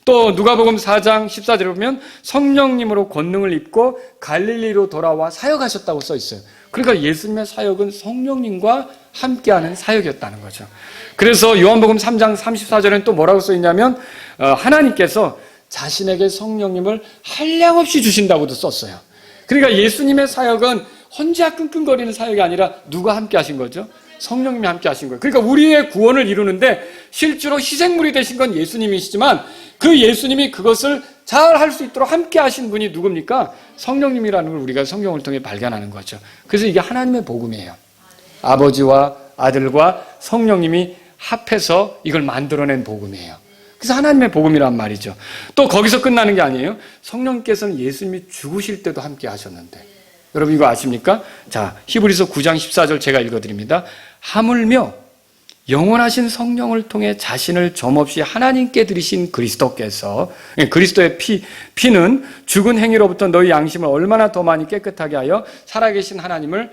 또 누가복음 4장 14절에 보면 성령님으로 권능을 입고 갈릴리로 돌아와 사역하셨다고 써 있어요. 그러니까 예수님의 사역은 성령님과 함께하는 사역이었다는 거죠. 그래서 요한복음 3장 34절에는 또 뭐라고 써 있냐면 하나님께서 자신에게 성령님을 한량없이 주신다고도 썼어요. 그러니까 예수님의 사역은 혼자 끙끙거리는 사역이 아니라 누가 함께 하신 거죠? 성령님이 함께 하신 거예요. 그러니까 우리의 구원을 이루는데 실제로 희생물이 되신 건 예수님이시지만 그 예수님이 그것을 잘 할 수 있도록 함께 하신 분이 누굽니까? 성령님이라는 걸 우리가 성경을 통해 발견하는 거죠. 그래서 이게 하나님의 복음이에요. 아버지와 아들과 성령님이 합해서 이걸 만들어낸 복음이에요. 그래서 하나님의 복음이란 말이죠. 또 거기서 끝나는 게 아니에요. 성령께서는 예수님이 죽으실 때도 함께 하셨는데 여러분 이거 아십니까? 자, 히브리서 9장 14절 제가 읽어드립니다. 하물며 영원하신 성령을 통해 자신을 점없이 하나님께 드리신 그리스도께서 그리스도의 피는 죽은 행위로부터 너희 양심을 얼마나 더 많이 깨끗하게 하여 살아계신 하나님을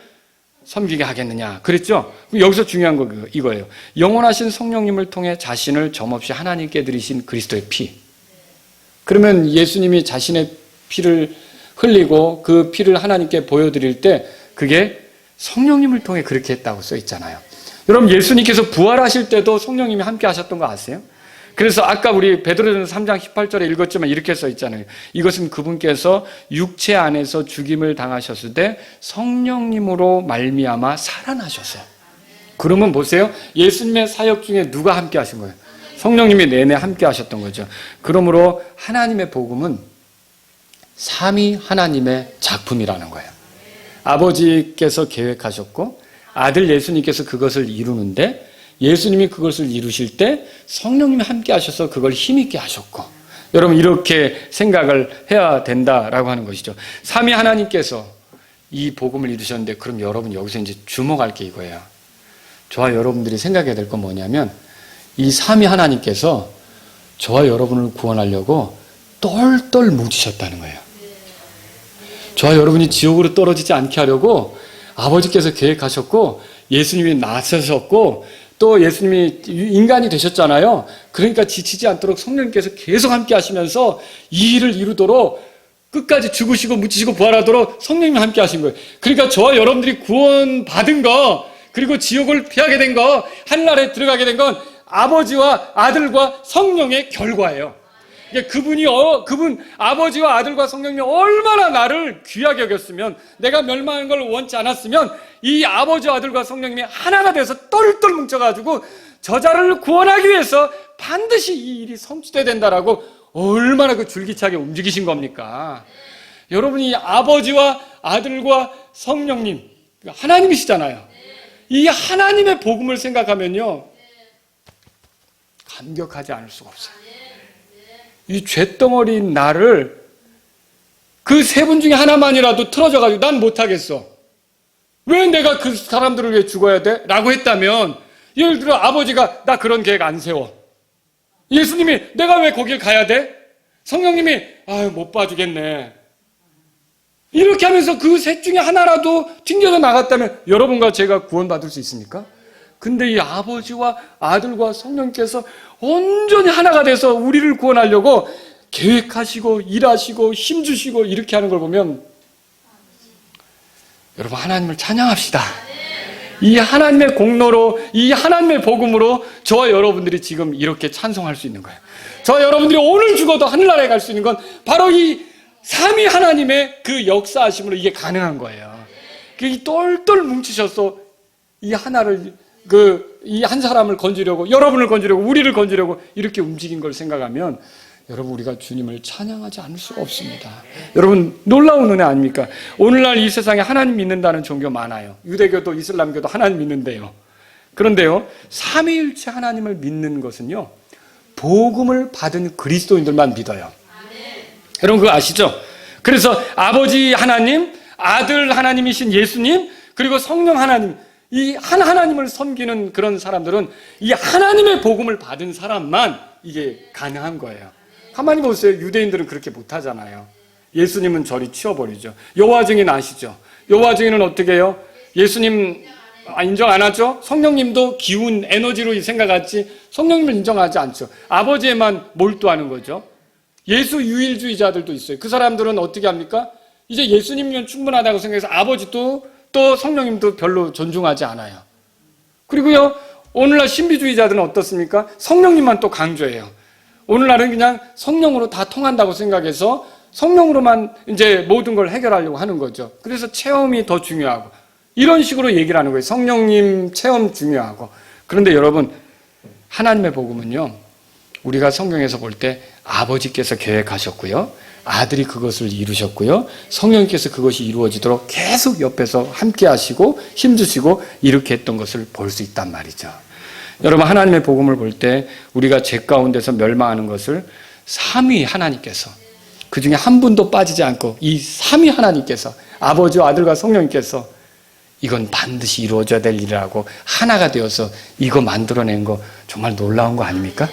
섬기게 하겠느냐 그랬죠? 여기서 중요한 거 이거예요. 영원하신 성령님을 통해 자신을 점없이 하나님께 드리신 그리스도의 피. 그러면 예수님이 자신의 피를 흘리고 그 피를 하나님께 보여드릴 때 그게 성령님을 통해 그렇게 했다고 써 있잖아요. 여러분 예수님께서 부활하실 때도 성령님이 함께 하셨던 거 아세요? 그래서 아까 우리 베드로전서 3장 18절에 읽었지만 이렇게 써 있잖아요. 이것은 그분께서 육체 안에서 죽임을 당하셨을 때 성령님으로 말미암아 살아나셨어요. 그러면 보세요. 예수님의 사역 중에 누가 함께 하신 거예요? 성령님이 내내 함께 하셨던 거죠. 그러므로 하나님의 복음은 삼위 하나님의 작품이라는 거예요. 아버지께서 계획하셨고 아들 예수님께서 그것을 이루는데 예수님이 그것을 이루실 때 성령님이 함께 하셔서 그걸 힘있게 하셨고 여러분 이렇게 생각을 해야 된다라고 하는 것이죠. 삼위 하나님께서 이 복음을 이루셨는데 그럼 여러분 여기서 이제 주목할 게 이거예요. 저와 여러분들이 생각해야 될 건 뭐냐면 이 삼위 하나님께서 저와 여러분을 구원하려고 똘똘 뭉치셨다는 거예요. 저와 여러분이 지옥으로 떨어지지 않게 하려고 아버지께서 계획하셨고 예수님이 나서셨고 또 예수님이 인간이 되셨잖아요. 그러니까 지치지 않도록 성령님께서 계속 함께 하시면서 이 일을 이루도록 끝까지 죽으시고 묻히시고 부활하도록 성령님이 함께 하신 거예요. 그러니까 저와 여러분들이 구원받은 거 그리고 지옥을 피하게 된 거 하늘나라에 들어가게 된 건 아버지와 아들과 성령의 결과예요. 그분 아버지와 아들과 성령님이 얼마나 나를 귀하게 여겼으면, 내가 멸망한 걸 원치 않았으면 이 아버지와 아들과 성령님이 하나가 돼서 똘똘 뭉쳐가지고 저자를 구원하기 위해서 반드시 이 일이 성취돼야 된다라고 얼마나 그 줄기차게 움직이신 겁니까? 여러분이 아버지와 아들과 성령님, 하나님이시잖아요. 이 하나님의 복음을 생각하면요, 감격하지 않을 수가 없어요. 이 죄덩어리인 나를 그 세 분 중에 하나만이라도 틀어져가지고 난 못하겠어, 왜 내가 그 사람들을 위해 죽어야 돼? 라고 했다면, 예를 들어 아버지가 나 그런 계획 안 세워, 예수님이 내가 왜 거길 가야 돼? 성령님이 아유 못 봐주겠네, 이렇게 하면서 그 셋 중에 하나라도 튕겨져 나갔다면 여러분과 제가 구원받을 수 있습니까? 근데 이 아버지와 아들과 성령께서 온전히 하나가 돼서 우리를 구원하려고 계획하시고 일하시고 힘주시고 이렇게 하는 걸 보면, 여러분 하나님을 찬양합시다. 이 하나님의 공로로, 이 하나님의 복음으로 저와 여러분들이 지금 이렇게 찬송할 수 있는 거예요. 저와 여러분들이 오늘 죽어도 하늘나라에 갈 수 있는 건 바로 이 삼위 하나님의 그 역사하심으로 이게 가능한 거예요. 이 똘똘 뭉치셔서 이 하나를, 이 한 사람을 건지려고, 여러분을 건지려고, 우리를 건지려고 이렇게 움직인 걸 생각하면, 여러분 우리가 주님을 찬양하지 않을 수가 없습니다. 여러분 놀라운 은혜 아닙니까? 오늘날 이 세상에 하나님 믿는다는 종교 많아요. 유대교도 이슬람교도 하나님 믿는데요. 그런데요, 삼위일체 하나님을 믿는 것은요, 복음을 받은 그리스도인들만 믿어요. 여러분 그거 아시죠? 그래서 아버지 하나님, 아들 하나님이신 예수님, 그리고 성령 하나님, 이 한 하나님을 섬기는 그런 사람들은 이 하나님의 복음을 받은 사람만 이게 가능한 거예요. 가만히 보세요. 유대인들은 그렇게 못하잖아요. 예수님은 저리 치워버리죠. 여호와 증인 아시죠? 여호와 증인은 어떻게 해요? 예수님 인정 안 하죠? 성령님도 기운, 에너지로 생각하지 성령님을 인정하지 않죠. 아버지에만 몰두하는 거죠. 예수 유일주의자들도 있어요. 그 사람들은 어떻게 합니까? 이제 예수님이면 충분하다고 생각해서 아버지도 또 성령님도 별로 존중하지 않아요. 그리고요, 오늘날 신비주의자들은 어떻습니까? 성령님만 또 강조해요. 오늘날은 그냥 성령으로 다 통한다고 생각해서 성령으로만 이제 모든 걸 해결하려고 하는 거죠. 그래서 체험이 더 중요하고 이런 식으로 얘기를 하는 거예요. 성령님 체험 중요하고. 그런데 여러분, 하나님의 복음은요, 우리가 성경에서 볼 때 아버지께서 계획하셨고요, 아들이 그것을 이루셨고요, 성령님께서 그것이 이루어지도록 계속 옆에서 함께 하시고 힘주시고 이렇게 했던 것을 볼 수 있단 말이죠. 여러분, 하나님의 복음을 볼 때 우리가 죄 가운데서 멸망하는 것을 삼위 하나님께서, 그 중에 한 분도 빠지지 않고 이 삼위 하나님께서, 아버지와 아들과 성령님께서 이건 반드시 이루어져야 될 일이라고 하나가 되어서 이거 만들어낸 거 정말 놀라운 거 아닙니까?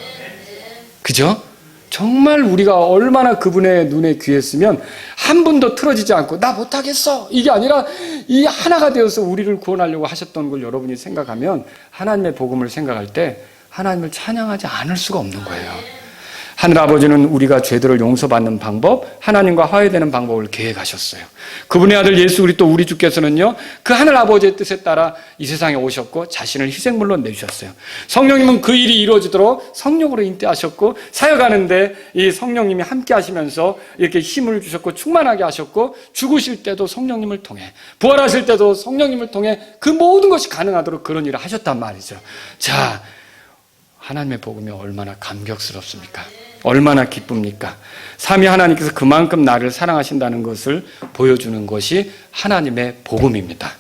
그죠? 정말 우리가 얼마나 그분의 눈에 귀했으면 한 분도 틀어지지 않고 나 못하겠어 이게 아니라 이 하나가 되어서 우리를 구원하려고 하셨던 걸 여러분이 생각하면, 하나님의 복음을 생각할 때 하나님을 찬양하지 않을 수가 없는 거예요. 하늘아버지는 우리가 죄들을 용서받는 방법, 하나님과 화해되는 방법을 계획하셨어요. 그분의 아들 예수 그리스도 우리 주께서는요, 그 하늘아버지의 뜻에 따라 이 세상에 오셨고 자신을 희생물로 내주셨어요. 성령님은 그 일이 이루어지도록 성령으로 인도하셨고, 사역하는데 이 성령님이 함께 하시면서 이렇게 힘을 주셨고 충만하게 하셨고, 죽으실 때도 성령님을 통해, 부활하실 때도 성령님을 통해 그 모든 것이 가능하도록 그런 일을 하셨단 말이죠. 자, 하나님의 복음이 얼마나 감격스럽습니까? 얼마나 기쁩니까? 삼위 하나님께서 그만큼 나를 사랑하신다는 것을 보여주는 것이 하나님의 복음입니다.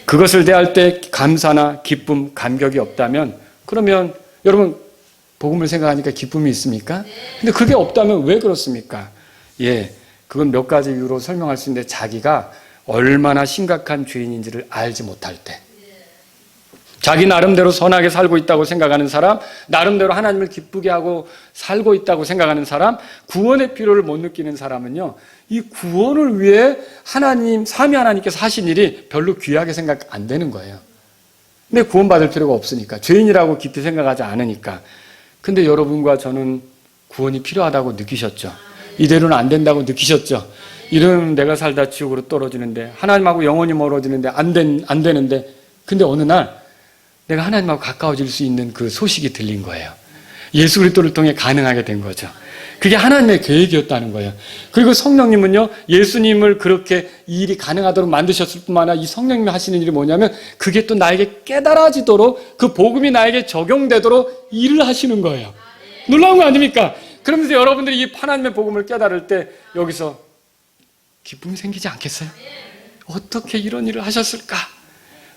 그것을 대할 때 감사나 기쁨, 감격이 없다면, 그러면 여러분 복음을 생각하니까 기쁨이 있습니까? 근데 그게 없다면 왜 그렇습니까? 예, 그건 몇 가지 이유로 설명할 수 있는데, 자기가 얼마나 심각한 죄인인지를 알지 못할 때, 자기 나름대로 선하게 살고 있다고 생각하는 사람, 나름대로 하나님을 기쁘게 하고 살고 있다고 생각하는 사람, 구원의 필요를 못 느끼는 사람은요, 이 구원을 위해 하나님, 삼위 하나님께서 하신 일이 별로 귀하게 생각 안 되는 거예요. 근데 구원받을 필요가 없으니까, 죄인이라고 깊이 생각하지 않으니까. 근데 여러분과 저는 구원이 필요하다고 느끼셨죠? 이대로는 안 된다고 느끼셨죠? 이러면 내가 살다 지옥으로 떨어지는데, 하나님하고 영원히 멀어지는데 안 되는데, 근데 어느 날 내가 하나님하고 가까워질 수 있는 그 소식이 들린 거예요. 예수 그리스도를 통해 가능하게 된 거죠. 그게 하나님의 계획이었다는 거예요. 그리고 성령님은요, 예수님을 그렇게 이 일이 가능하도록 만드셨을 뿐만 아니라 이 성령님이 하시는 일이 뭐냐면 그게 또 나에게 깨달아지도록 그 복음이 나에게 적용되도록 일을 하시는 거예요. 놀라운 거 아닙니까? 그러면서 여러분들이 이 하나님의 복음을 깨달을 때 여기서 기쁨이 생기지 않겠어요? 어떻게 이런 일을 하셨을까?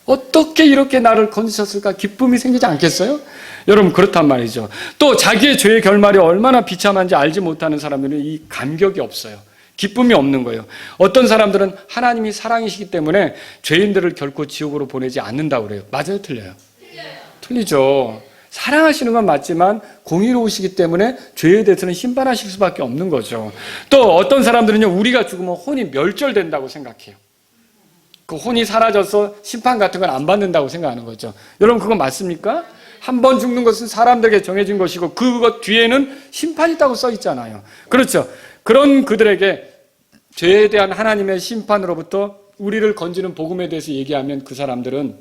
어떻게 이렇게 나를 건지셨을까? 기쁨이 생기지 않겠어요? 여러분, 그렇단 말이죠. 또 자기의 죄의 결말이 얼마나 비참한지 알지 못하는 사람들은 이 감격이 없어요. 기쁨이 없는 거예요. 어떤 사람들은 하나님이 사랑이시기 때문에 죄인들을 결코 지옥으로 보내지 않는다고 그래요. 맞아요? 틀려요? 틀리죠. 사랑하시는 건 맞지만 공의로우시기 때문에 죄에 대해서는 심판하실 수밖에 없는 거죠. 또 어떤 사람들은요, 우리가 죽으면 혼이 멸절된다고 생각해요. 그 혼이 사라져서 심판 같은 건 안 받는다고 생각하는 거죠. 여러분, 그건 맞습니까? 한 번 죽는 것은 사람들에게 정해진 것이고 그것 뒤에는 심판이 있다고 써 있잖아요. 그렇죠. 그런 그들에게 죄에 대한 하나님의 심판으로부터 우리를 건지는 복음에 대해서 얘기하면 그 사람들은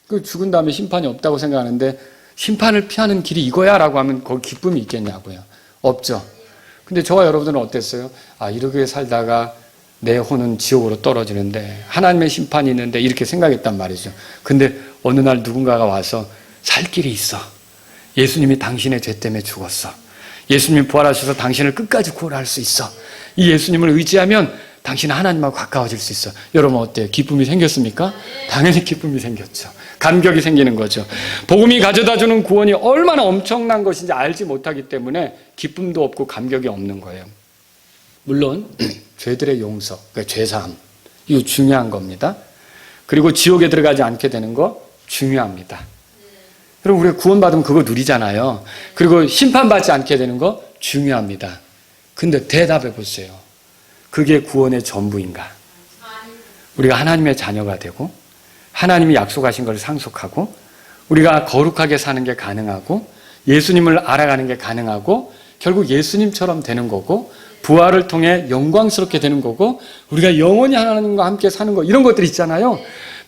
그 죽은 다음에 심판이 없다고 생각하는데 심판을 피하는 길이 이거야 라고 하면 거기 기쁨이 있겠냐고요. 없죠. 근데 저와 여러분들은 어땠어요? 이렇게 살다가 내 혼은 지옥으로 떨어지는데 하나님의 심판이 있는데 이렇게 생각했단 말이죠. 근데 어느 날 누군가가 와서 살 길이 있어. 예수님이 당신의 죄 때문에 죽었어. 예수님이 부활하셔서 당신을 끝까지 구원할 수 있어. 이 예수님을 의지하면 당신은 하나님하고 가까워질 수 있어. 여러분 어때요? 기쁨이 생겼습니까? 당연히 기쁨이 생겼죠. 감격이 생기는 거죠. 복음이 가져다주는 구원이 얼마나 엄청난 것인지 알지 못하기 때문에 기쁨도 없고 감격이 없는 거예요. 물론 죄들의 용서, 그러니까 죄사함, 이거 중요한 겁니다. 그리고 지옥에 들어가지 않게 되는 거 중요합니다. 여러분, 우리가 구원받으면 그거 누리잖아요. 그리고 심판받지 않게 되는 거 중요합니다. 근데 대답해 보세요. 그게 구원의 전부인가? 우리가 하나님의 자녀가 되고 하나님이 약속하신 걸 상속하고 우리가 거룩하게 사는 게 가능하고 예수님을 알아가는 게 가능하고 결국 예수님처럼 되는 거고 부활을 통해 영광스럽게 되는 거고 우리가 영원히 하나님과 함께 사는 거, 이런 것들이 있잖아요.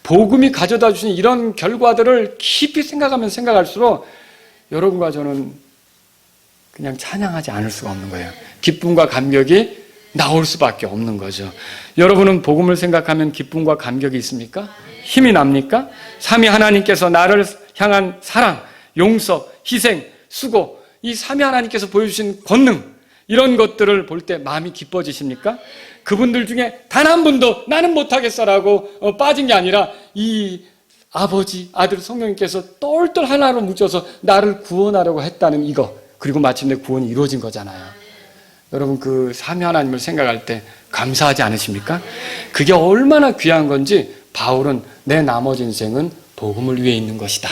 복음이 가져다 주신 이런 결과들을 깊이 생각하면 생각할수록 여러분과 저는 그냥 찬양하지 않을 수가 없는 거예요. 기쁨과 감격이 나올 수밖에 없는 거죠. 여러분은 복음을 생각하면 기쁨과 감격이 있습니까? 힘이 납니까? 삼위 하나님께서 나를 향한 사랑, 용서, 희생, 수고, 이 삼위 하나님께서 보여주신 권능, 이런 것들을 볼 때 마음이 기뻐지십니까? 그분들 중에 단 한 분도 나는 못하겠어라고 빠진 게 아니라 이 아버지, 아들, 성령님께서 똘똘 하나로 뭉쳐서 나를 구원하려고 했다는 이거, 그리고 마침내 구원이 이루어진 거잖아요. 여러분, 그 삼위 하나님을 생각할 때 감사하지 않으십니까? 그게 얼마나 귀한 건지 바울은 내 나머지 인생은 복음을 위해 있는 것이다.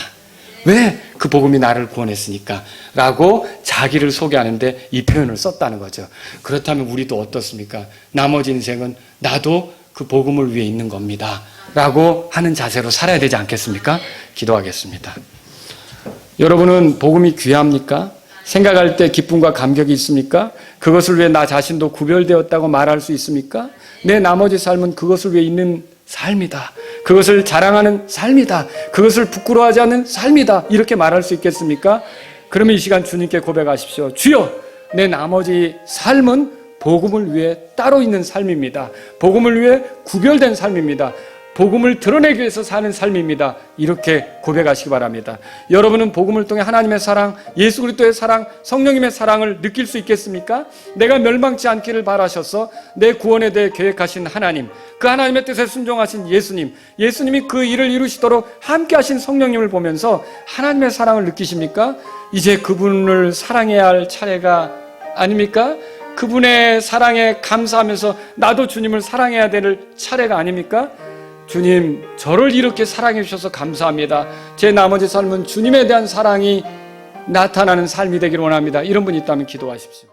왜? 그 복음이 나를 구원했으니까 라고 자기를 소개하는데 이 표현을 썼다는 거죠. 그렇다면 우리도 어떻습니까? 나머지 인생은 나도 그 복음을 위해 있는 겁니다 라고 하는 자세로 살아야 되지 않겠습니까? 기도하겠습니다. 여러분은 복음이 귀합니까? 생각할 때 기쁨과 감격이 있습니까? 그것을 위해 나 자신도 구별되었다고 말할 수 있습니까? 내 나머지 삶은 그것을 위해 있는 삶이다. 그것을 자랑하는 삶이다. 그것을 부끄러워하지 않는 삶이다. 이렇게 말할 수 있겠습니까? 그러면 이 시간 주님께 고백하십시오. 주여, 내 나머지 삶은 복음을 위해 따로 있는 삶입니다. 복음을 위해 구별된 삶입니다. 복음을 드러내기 위해서 사는 삶입니다. 이렇게 고백하시기 바랍니다. 여러분은 복음을 통해 하나님의 사랑, 예수 그리스도의 사랑, 성령님의 사랑을 느낄 수 있겠습니까? 내가 멸망치 않기를 바라셔서 내 구원에 대해 계획하신 하나님, 그 하나님의 뜻에 순종하신 예수님, 예수님이 그 일을 이루시도록 함께 하신 성령님을 보면서 하나님의 사랑을 느끼십니까? 이제 그분을 사랑해야 할 차례가 아닙니까? 그분의 사랑에 감사하면서 나도 주님을 사랑해야 될 차례가 아닙니까? 주님, 저를 이렇게 사랑해 주셔서 감사합니다. 제 나머지 삶은 주님에 대한 사랑이 나타나는 삶이 되기를 원합니다. 이런 분이 있다면 기도하십시오.